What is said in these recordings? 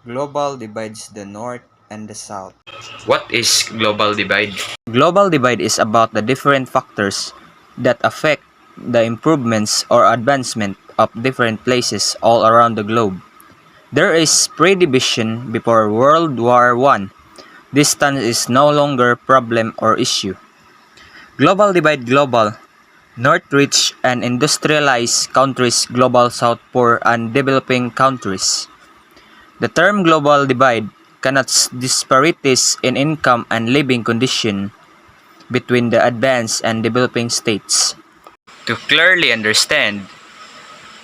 Global divides the North and the South. What is global divide? Global divide is about the different factors that affect the improvements or advancement of different places all around the globe. There is pre-division before World War I. Distance is no longer problem or issue. Global divide global. North rich and industrialized countries, global south poor and developing countries. The term global divide connotes disparities in income and living condition between the advanced and developing states. To clearly understand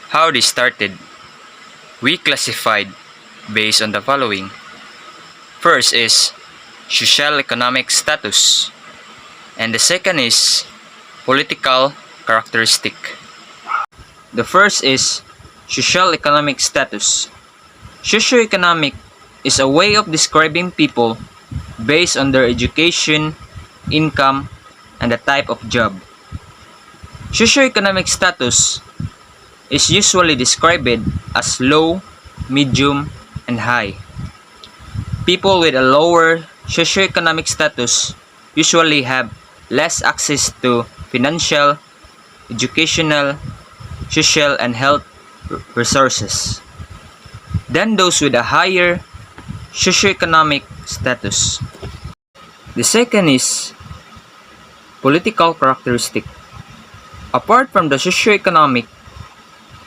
how this started, we classified based on the following. First is social economic status, and the second is political characteristic. The first is social economic status. Socioeconomic is a way of describing people based on their education, income, and the type of job. Socioeconomic status is usually described as low, medium, and high. People with a lower socioeconomic status usually have less access to financial, educational, social, and health resources than those with a higher socioeconomic status. The second is political characteristic. Apart from the socioeconomic,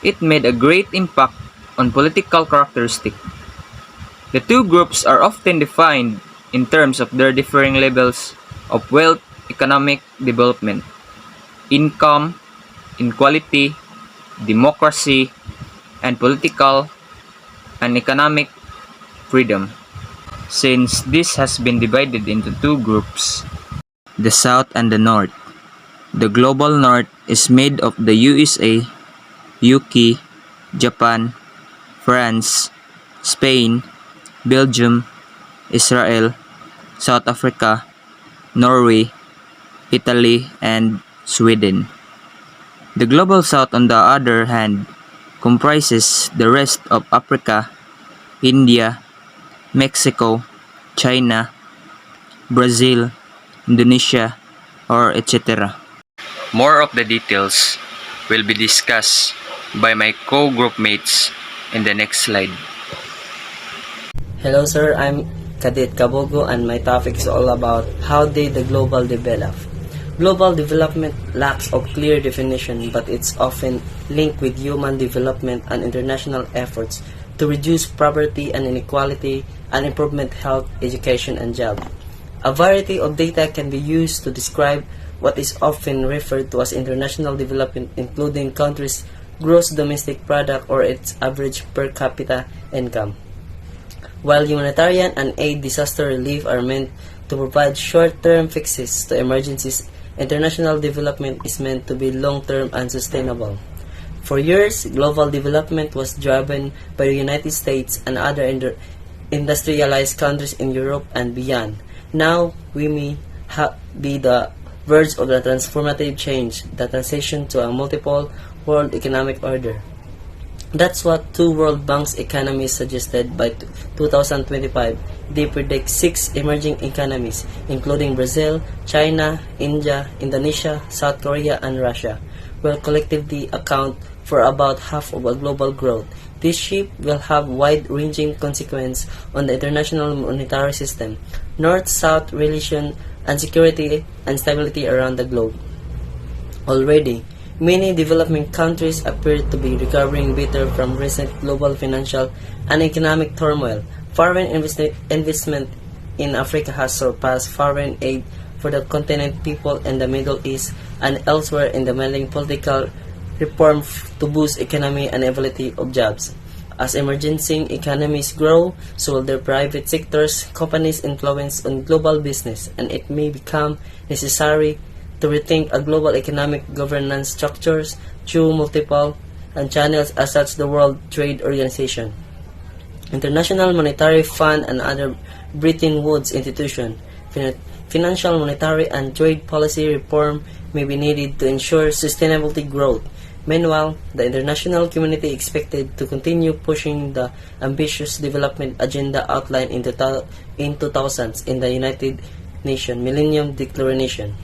it made a great impact on political characteristic. The two groups are often defined in terms of their differing levels of wealth, economic development, income, inequality, democracy, and political and economic freedom. Since this has been divided into two groups, The South and the North. The global North is made of the USA, UK, Japan, France, Spain, Belgium, Israel, South Africa, Norway, Italy, and Sweden. The global South, on the other hand, comprises the rest of Africa, India, Mexico, China, Brazil, Indonesia, or etc. more of the details will be discussed by my co-group mates in the next slide. Hello sir, I'm Kadit Kabogo and my topic is all about how did the global develop. Global development lacks of clear definition, but it's often linked with human development and international efforts to reduce poverty and inequality and improvement health, education, and job. A variety of data can be used to describe what is often referred to as international development, including countries' gross domestic product or its average per capita income. While humanitarian and aid disaster relief are meant to provide short-term fixes to emergencies, international development is meant to be long-term and sustainable. For years, global development was driven by the United States and other industrialized countries in Europe and beyond. Now, we may be the verge of the transformative change, the transition to a multiple world economic order. That's what two World Bank's economists suggested by 2025. They predict 6 emerging economies, including Brazil, China, India, Indonesia, South Korea, and Russia, will collectively account for about half of a global growth. This shift will have wide-ranging consequences on the international monetary system, North-South relation, and security and stability around the globe. Already, many developing countries appear to be recovering better from recent global financial and economic turmoil. Foreign investment in Africa has surpassed foreign aid for the continent people in the Middle East and elsewhere in demanding political reform to boost economy and availability of jobs. As emerging economies grow, so will their private sectors, companies' influence on global business, and it may become necessary to rethink a global economic governance structures through multiple and channels as such the World Trade Organization, International Monetary Fund, and other Bretton Woods institutions. Financial, monetary, and trade policy reform may be needed to ensure sustainability growth. Meanwhile, the international community expected to continue pushing the ambitious development agenda outlined in 2000s in the United Nations Millennium Declaration.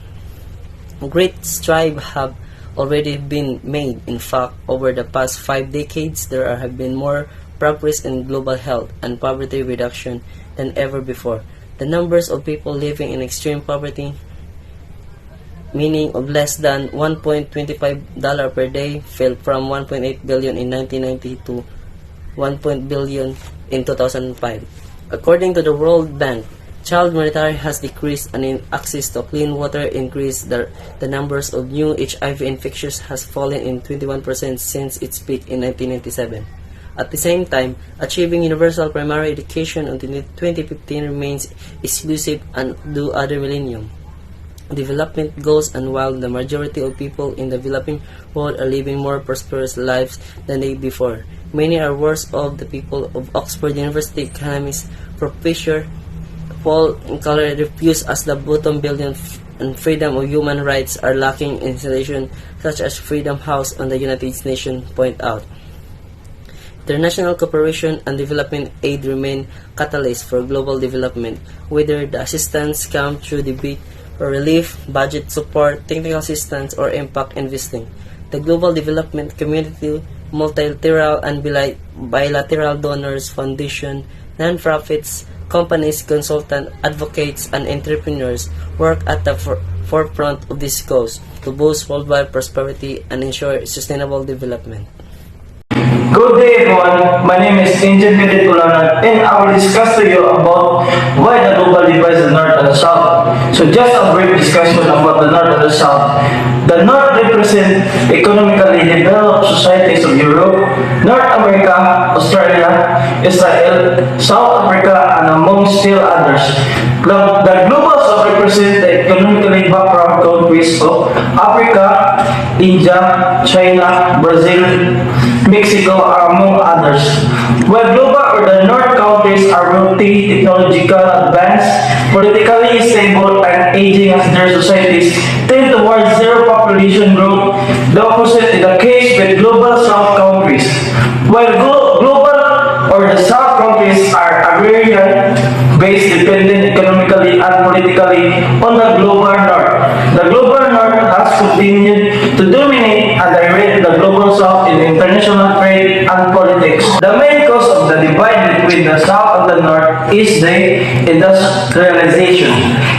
Great strides have already been made. In fact, over the past 5 decades, there have been more progress in global health and poverty reduction than ever before. The numbers of people living in extreme poverty, meaning of less than $1.25 per day, fell from 1.8 billion in 1990 to 1 billion in 2005. According to the World Bank, child mortality has decreased and access to clean water increased. The numbers of new HIV infections has fallen in 21% since its peak in 1997. At the same time, achieving universal primary education until 2015 remains exclusive and do other millennium development goals, and while the majority of people in the developing world are living more prosperous lives than they before, many are worse off. The people of Oxford University economist Professor Paul Collier refused as the bottom billion and freedom of human rights are lacking in institutions such as Freedom House on the United Nations point out. International cooperation and development aid remain catalysts for global development, whether the assistance comes through debate or relief, budget support, technical assistance, or impact investing. The global development community, multilateral and bilateral donors, foundation, non-profits, companies, consultants, advocates, and entrepreneurs work at the forefront of this cause to boost worldwide prosperity and ensure sustainable development. Good day everyone, my name is Angel Pedro Culanan and I will discuss to you about why the global divide is the North and the South. So just a brief discussion about the North and the South. The North represent economically developed societies of Europe, North America, Australia, Israel, South Africa, and among still others. The global South represent the economically background countries of Africa, India, China, Brazil, Mexico are among others. While global or the North countries are wealthy, technological advanced, politically stable, and aging as their societies tend towards zero population growth, the opposite is the case with global South countries. While global or the South countries are agrarian-based, dependent economically and politically on the global North. The global North has continued to dominate and direct the global South in international trade and politics. The main cause of the divide between the South and the North is the industrialization.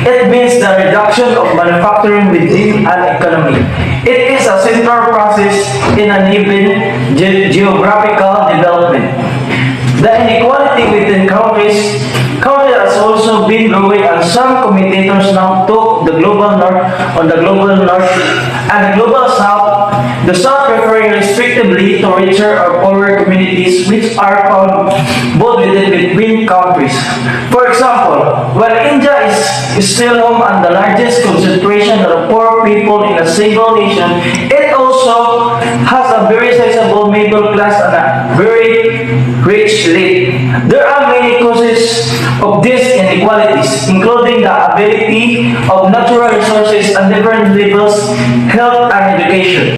It means the reduction of manufacturing within an economy. It is a central process in uneven geographical development. The inequality within countries has also been growing, and some commentators now took the global North on the global North and the global South, the South referring respectively to richer or poorer communities which are found both within between countries. For example, while India is still home and the largest concentration of poor people in a single nation, it also has a very sizable middle class and a very rich elite. There are many causes of these inequalities, including the ability of natural resources and different levels, health and education.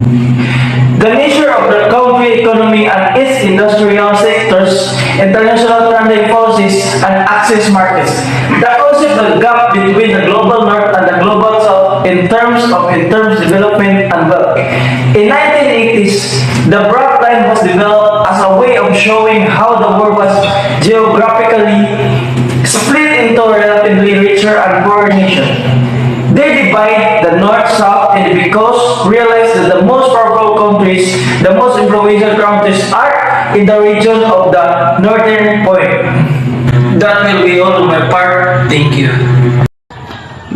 The nature of the country economy and its industrial sectors, international trade policies, and access markets. The concept of gap between the global North and the global South in terms development and wealth. In 1980s, the broad line was developed as a way of showing how the world was geographically split into relatively richer and poorer nations. They divide the North-South and because realize that the most powerful countries, the most influential countries are in the region of the northern point. That will be all on my part. Thank you.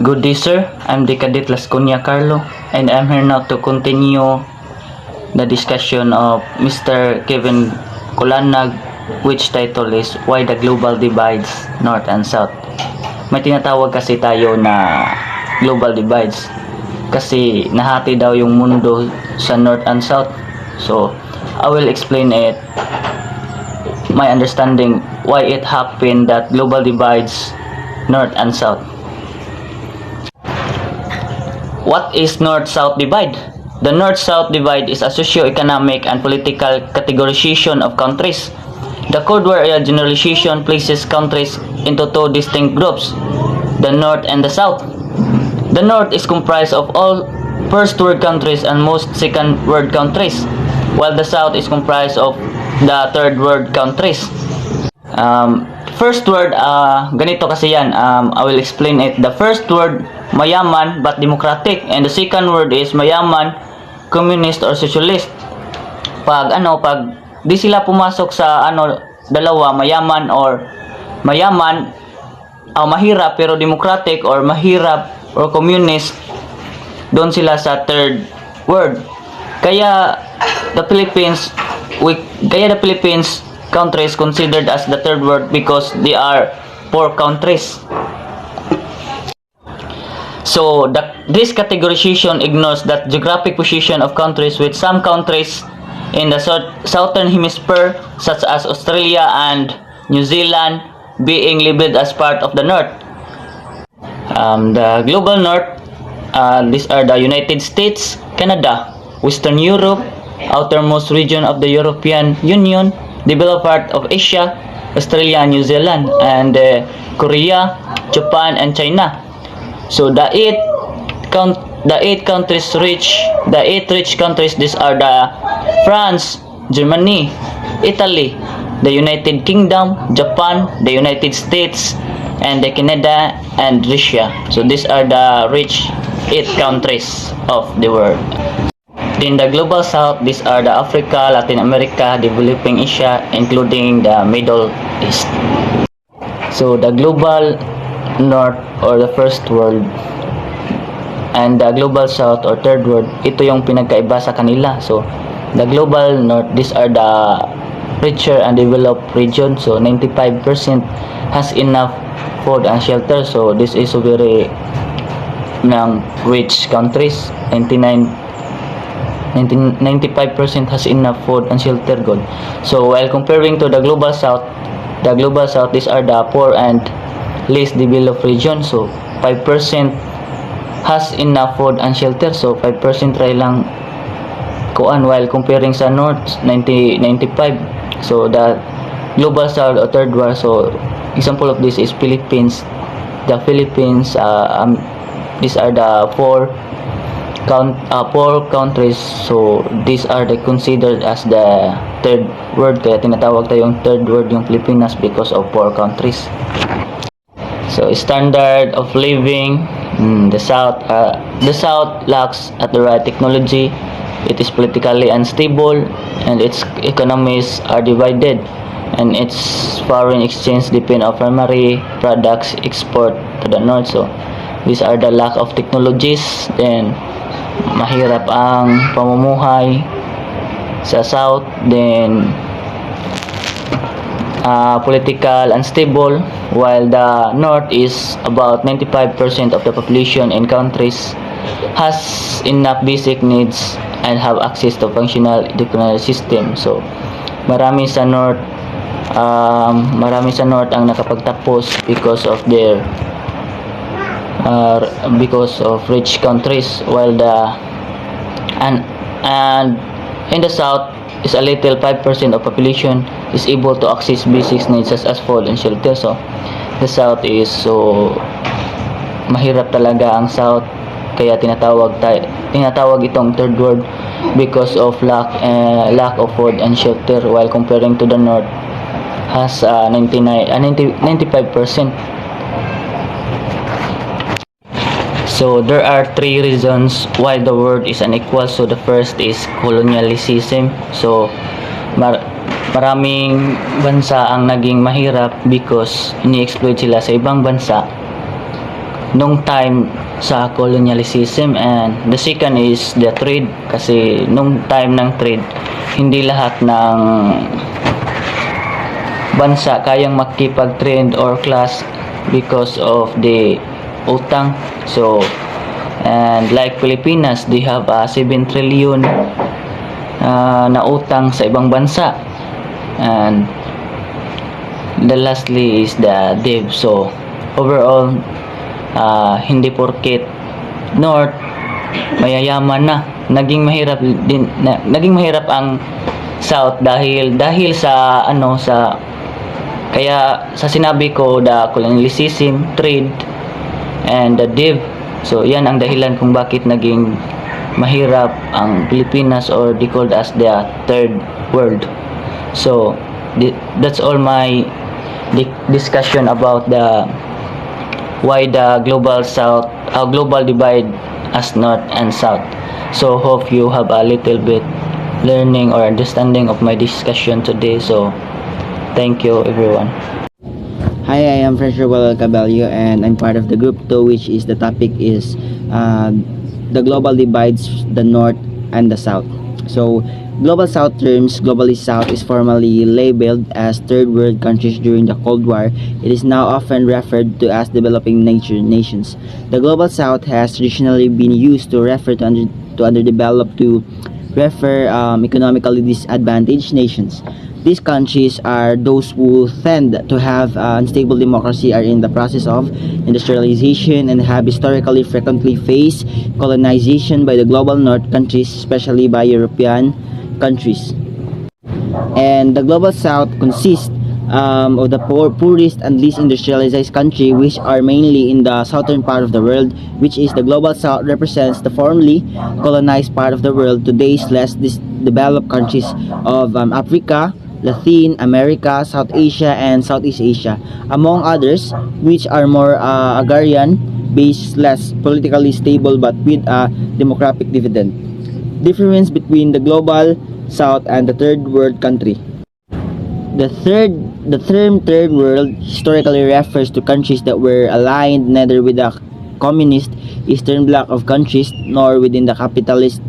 Good day, sir. I'm Decadit Lasconia Carlo, and I'm here now to continue the discussion of Mr. Kevin Kulanag, which title is Why the Global Divides North and South. May tinatawag kasi tayo na global divides kasi nahati daw yung mundo sa North and South. So, I will explain it, my understanding, why it happened that global divides North and South. What is North-South divide? The North-South divide is a socio-economic and political categorization of countries. The Cold War era generalization places countries into two distinct groups, the North and the South. The North is comprised of all first world countries and most second world countries, while the South is comprised of the third world countries. First word, ganito kasi yan. I will explain it. The first word, mayaman but democratic, and the second word is mayaman, communist or socialist. Pag di sila pumasok sa dalawa, mayaman or mahirap pero democratic, or mahirap or communist, doon sila sa third word. Kaya the Philippines country is considered as the third world because they are poor countries. So this categorization ignores that geographic position of countries, with some countries in the southern hemisphere such as Australia and New Zealand being labeled as part of the North. The global North, these are the United States, Canada, Western Europe, outermost region of the European Union, developed part of Asia, Australia and New Zealand, and Korea, Japan and China. So the eight rich countries, these are the France, Germany, Italy, the United Kingdom, Japan, the United States, and the Canada and Russia. So these are the rich 8 countries of the world. In the global south, these are the Africa, Latin America, developing Asia, including the Middle East. So the global north or the first world and the global south or third world, ito yung pinagkaiba sa kanila. So the global north, these are the richer and developed region. So 95% has enough food and shelter. So this is very rich countries. 95% has enough food and shelter good. So while comparing to the global south, these are the poor and least developed region. So 5% has enough food and shelter. So 5% try lang kuan, while comparing sa north 95. So the global south or third world, so example of this is Philippines. The Philippines, these are the four countries. So these are the considered as the third world, kaya tinatawag tayong third world yung Pilipinas because of poor countries. So standard of living, the south lacks at the right technology. It is politically unstable and its economies are divided, and its foreign exchange depend on primary products export to the north. So these are the lack of technologies, then mahirap ang pamumuhay sa south, then political unstable, while the north is about 95% of the population and countries has enough basic needs and have access to functional educational system. So marami sa north ang nakapagtapos because of their because of rich countries, while and in the south is a little 5% of population is able to access basic needs such as food and shelter. So the south is so mahirap talaga ang south, kaya tinatawag itong third world because of lack of food and shelter, while comparing to the north has 95%. So there are 3 reasons why the world is unequal. So the first is colonialism. So maraming bansa ang naging mahirap because ini-exploit sila sa ibang bansa nung time sa colonialism. And the second is the trade, kasi nung time ng trade, hindi lahat ng bansa kayang makipag-trade or class because of the utang. So and like Pilipinas, they have 7 trillion na utang sa ibang bansa, and the lastly is the debt. So overall, hindi porket north mayayaman na naging mahirap ang South dahil sa kaya sa sinabi ko, the colonialism, trade, and the div. So yan ang dahilan kung bakit naging mahirap ang Pilipinas, or they called as the third world. So that's all my discussion about the why the global divide as north and south. So hope you have a little bit learning or understanding of my discussion today. So thank you everyone. Hi, I am French Roel Cabello and I'm part of the group 2, which is the topic is the global divides the north and the south. So global south terms, globally south is formerly labeled as third world countries during the Cold War. It is now often referred to as developing nations. The global south has traditionally been used to refer to underdeveloped, to refer economically disadvantaged nations. These countries are those who tend to have unstable democracy, are in the process of industrialization, and have historically frequently faced colonization by the global north countries, especially by European countries. And the global south consists of the poorest and least industrialized country, which are mainly in the southern part of the world, which is the global south represents the formerly colonized part of the world, today's less developed countries of Africa, Latin America, South Asia, and Southeast Asia, among others, which are more agrarian based, less politically stable, but with a demographic dividend. Difference between the global south and the third world country. The term third world historically refers to countries that were aligned neither with the communist Eastern Bloc of countries nor within the capitalist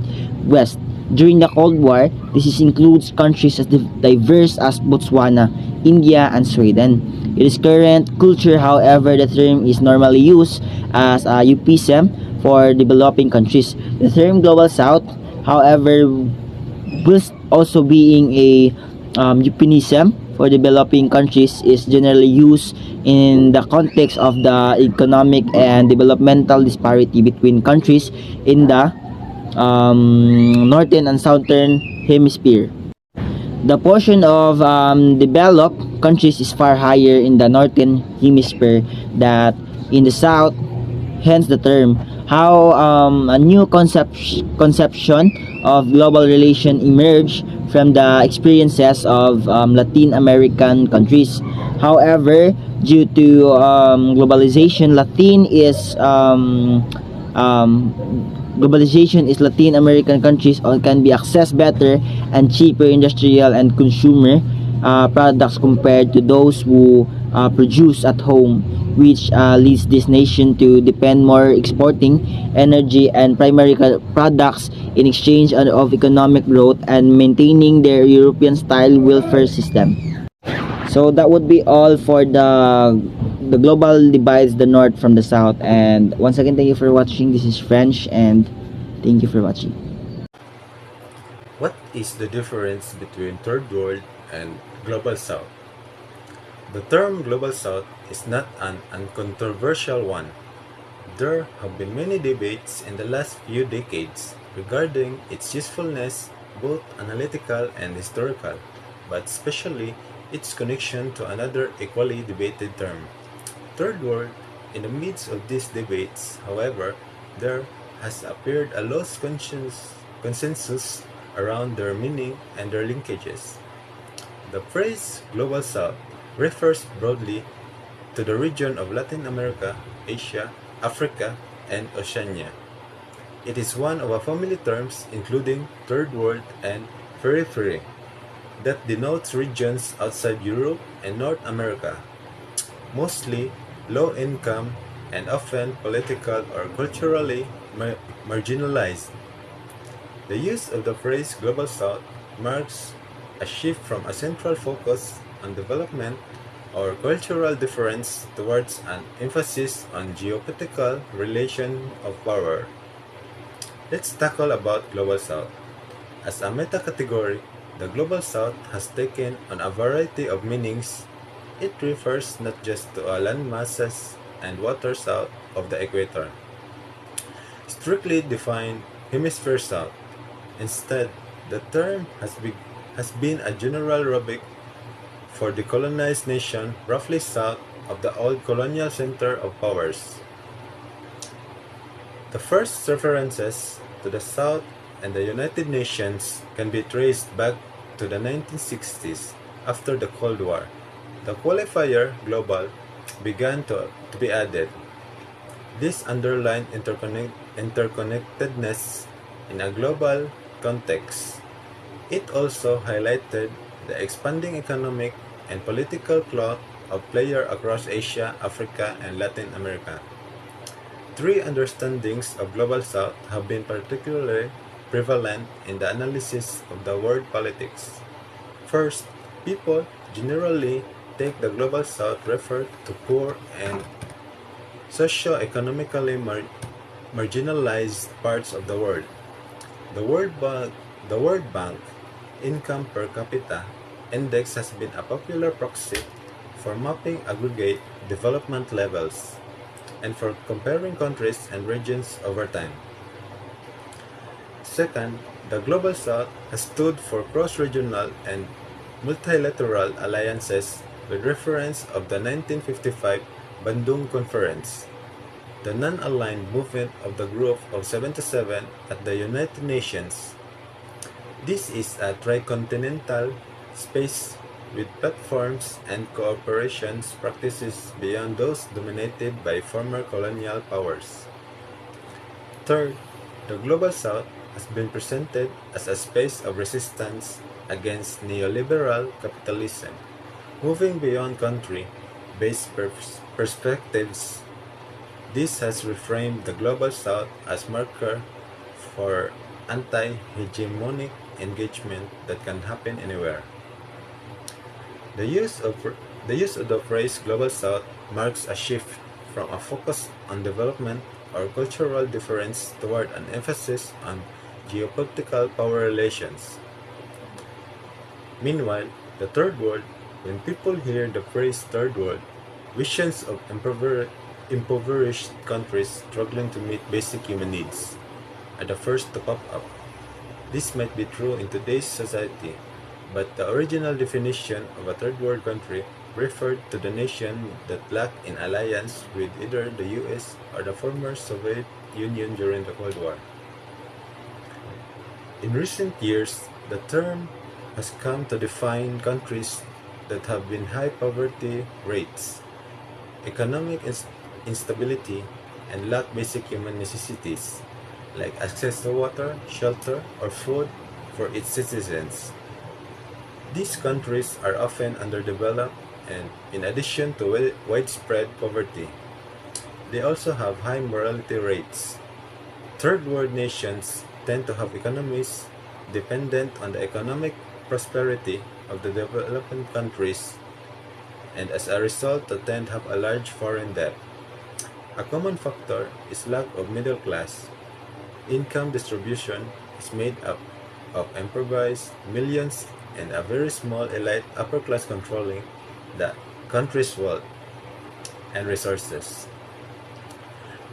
West. During the Cold War, this includes countries as diverse as Botswana, India, and Sweden. In its current culture, however, the term is normally used as a euphemism for developing countries. The term Global South, however, whilst also being a euphemism for developing countries, is generally used in the context of the economic and developmental disparity between countries in the northern and southern hemisphere. The portion of developed countries is far higher in the northern hemisphere than in the south, hence the term. How a new conception of global relation emerged from the experiences of Latin American countries. However, due to globalization, Latin American countries can be accessed better and cheaper industrial and consumer products compared to those who produce at home, which leads this nation to depend more exporting energy and primary products in exchange of economic growth and maintaining their European style welfare system. So that would be all for the global divides the north from the south. And once again, thank you for watching. This is French, and thank you for watching. What is the difference between Third World and Global South? The term Global South is not an uncontroversial one. There have been many debates in the last few decades regarding its usefulness, both analytical and historical, but especially its connection to another equally debated term, Third World. In the midst of these debates, however, there has appeared a lost consensus around their meaning and their linkages. The phrase Global South refers broadly to the region of Latin America, Asia, Africa, and Oceania. It is one of a family terms including Third World and Periphery that denotes regions outside Europe and North America, mostly low income and often political or culturally marginalized. The use of the phrase Global South marks a shift from a central focus on development or cultural difference towards an emphasis on geopolitical relation of power. Let's tackle about Global South. As a meta-category, the Global South has taken on a variety of meanings. It refers not just to a land masses and water south of the equator. Strictly defined, Hemisphere South Instead, the term has been a general rubric for the colonized nation roughly south of the old colonial center of powers. The first references to the South and the United Nations can be traced back to the 1960s after the Cold War. The qualifier global began to be added. This underlined interconnectedness in a global context. It also highlighted the expanding economic and political clout of players across Asia, Africa, and Latin America. Three understandings of Global South have been particularly prevalent in the analysis of the world politics. First, people generally take the Global South refer to poor and socio-economically marginalized parts of the world. The World Bank Income Per Capita Index has been a popular proxy for mapping aggregate development levels and for comparing countries and regions over time. Second, the Global South has stood for cross-regional and multilateral alliances with reference of the 1955 Bandung Conference, the non-aligned movement of the Group of 77 at the United Nations. This is a tricontinental space with platforms and cooperation practices beyond those dominated by former colonial powers. Third, the Global South has been presented as a space of resistance against neoliberal capitalism, moving beyond country-based perspectives. This has reframed the Global South as marker for anti-hegemonic engagement that can happen anywhere. The use of the phrase Global South marks a shift from a focus on development or cultural difference toward an emphasis on geopolitical power relations. Meanwhile, the Third World, when people hear the phrase Third World, visions of impoverished countries struggling to meet basic human needs are the first to pop up. This might be true in today's society, but the original definition of a third world country referred to the nation that lacked in alliance with either the US or the former Soviet Union during the Cold War. In recent years, the term has come to define countries that have been high poverty rates, economic instability, and lack basic human necessities like access to water, shelter, or food for its citizens. These countries are often underdeveloped and, in addition to widespread poverty, they also have high mortality rates. Third world nations tend to have economies dependent on the economic prosperity of the developing countries, and as a result they tend to have a large foreign debt. A common factor is lack of middle class. Income distribution is made up of impoverished millions and a very small elite upper class controlling the country's wealth and resources.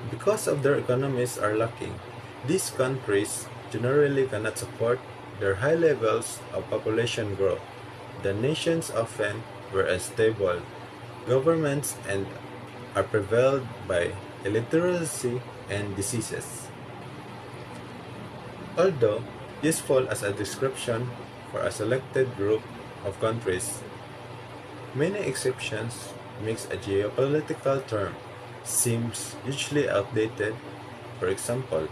Because of their economies are lacking, these countries generally cannot support their high levels of population growth. The nations often were unstable governments and are prevailed by illiteracy and diseases. Although useful as a description for a selected group of countries, many exceptions makes a geopolitical term seems hugely outdated. For example,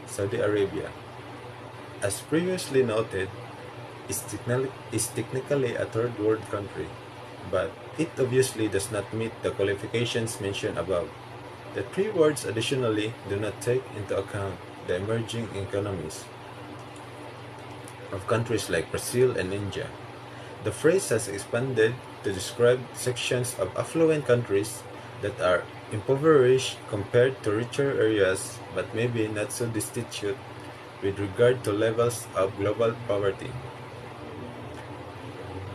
Saudi Arabia, as previously noted, is technically a third world country, but it obviously does not meet the qualifications mentioned above. The three words additionally do not take into account the emerging economies of countries like Brazil and India. The phrase has expanded to describe sections of affluent countries that are impoverished compared to richer areas but maybe not so destitute with regard to levels of global poverty.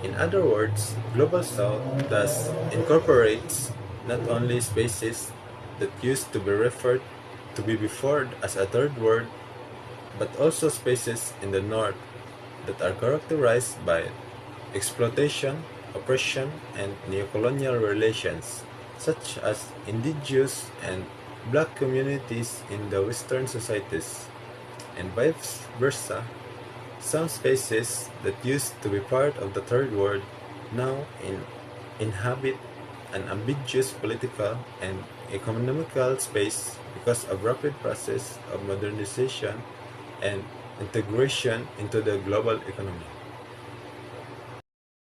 In other words, Global South thus incorporates not only spaces that used to be referred to be before as a third world, but also spaces in the north that are characterized by exploitation, oppression, and neocolonial relations, such as indigenous and black communities in the Western societies, and vice versa. Some spaces that used to be part of the Third World now inhabit an ambiguous political and economical space because of rapid process of modernization and integration into the global economy.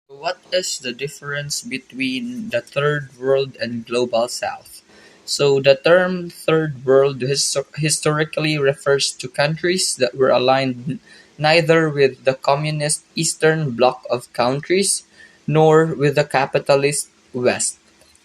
What is the difference between the Third World and Global South? So, the term Third World historically refers to countries that were aligned neither with the communist Eastern Bloc of countries nor with the capitalist West.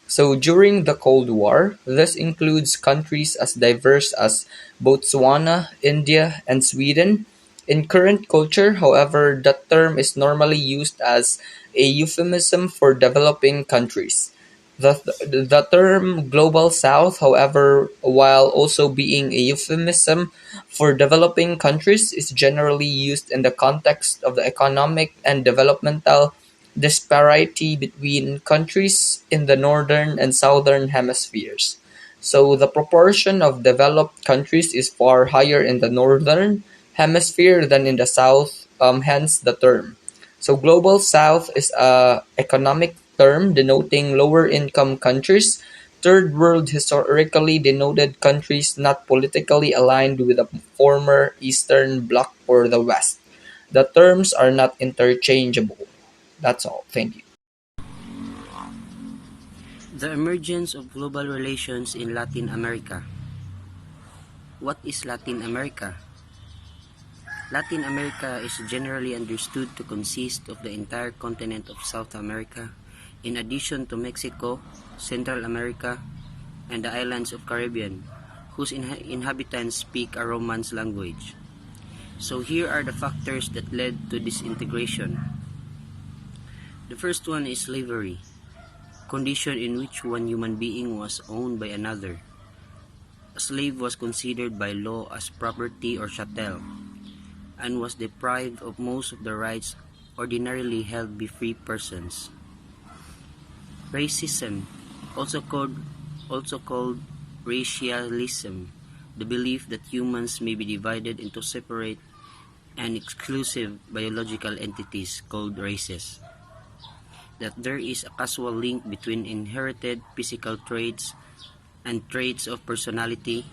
So during the Cold War, this includes countries as diverse as Botswana, India, and Sweden. In current culture, however, that term is normally used as a euphemism for developing countries. The term Global South, however, while also being a euphemism for developing countries, is generally used in the context of the economic and developmental disparity between countries in the northern and southern hemispheres. So the proportion of developed countries is far higher in the northern hemisphere than in the south, hence the term. So global south is a economic term denoting lower income countries. Third world historically denoted countries not politically aligned with the former Eastern Bloc or the West. The terms are not interchangeable. That's all. Thank you. The emergence of global relations in Latin America. What is Latin America? Latin America is generally understood to consist of the entire continent of South America, in addition to Mexico, Central America, and the islands of Caribbean, whose inhabitants speak a Romance language. So here are the factors that led to this integration. The first one is slavery, condition in which one human being was owned by another. A slave was considered by law as property or chattel, and was deprived of most of the rights ordinarily held by free persons. Racism, also called racialism, the belief that humans may be divided into separate and exclusive biological entities called races. That there is a causal link between inherited physical traits and traits of personality,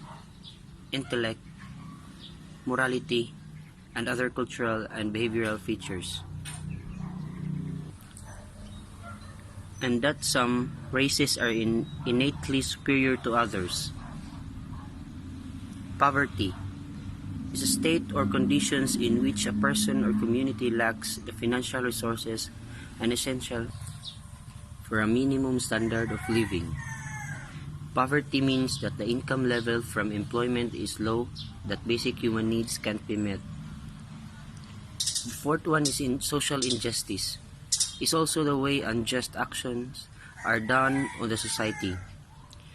intellect, morality, and other cultural and behavioral features. And that some races are innately superior to others. Poverty is a state or conditions in which a person or community lacks the financial resources and essential for a minimum standard of living. Poverty means that the income level from employment is low, that basic human needs can't be met. The fourth one is in social injustice. Is also the way unjust actions are done on the society.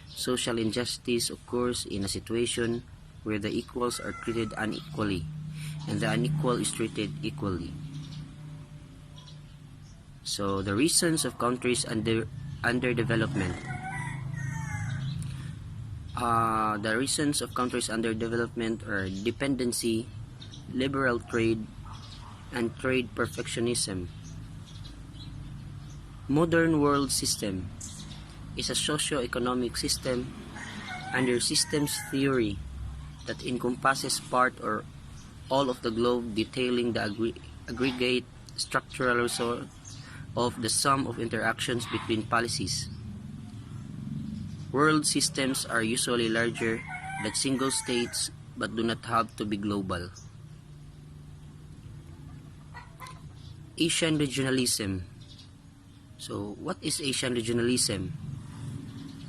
Social injustice occurs in a situation where the equals are treated unequally and the unequal is treated equally. So the reasons of countries underdevelopment. The reasons of countries underdevelopment are dependency, liberal trade, and trade perfectionism. Modern world system is a socio-economic system under systems theory that encompasses part or all of the globe, detailing the aggregate structural result of the sum of interactions between policies. World systems are usually larger than single states but do not have to be global. Asian regionalism. So, what is Asian regionalism?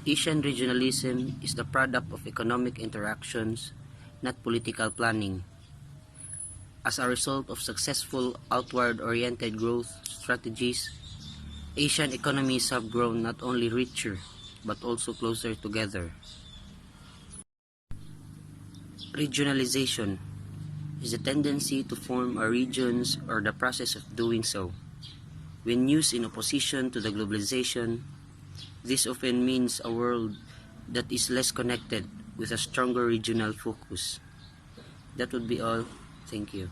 Asian regionalism is the product of economic interactions, not political planning. As a result of successful outward-oriented growth strategies, Asian economies have grown not only richer, but also closer together. Regionalization. is the tendency to form a regions or the process of doing so. When used in opposition to the globalization, this often means a world that is less connected with a stronger regional focus. That would be all. Thank you.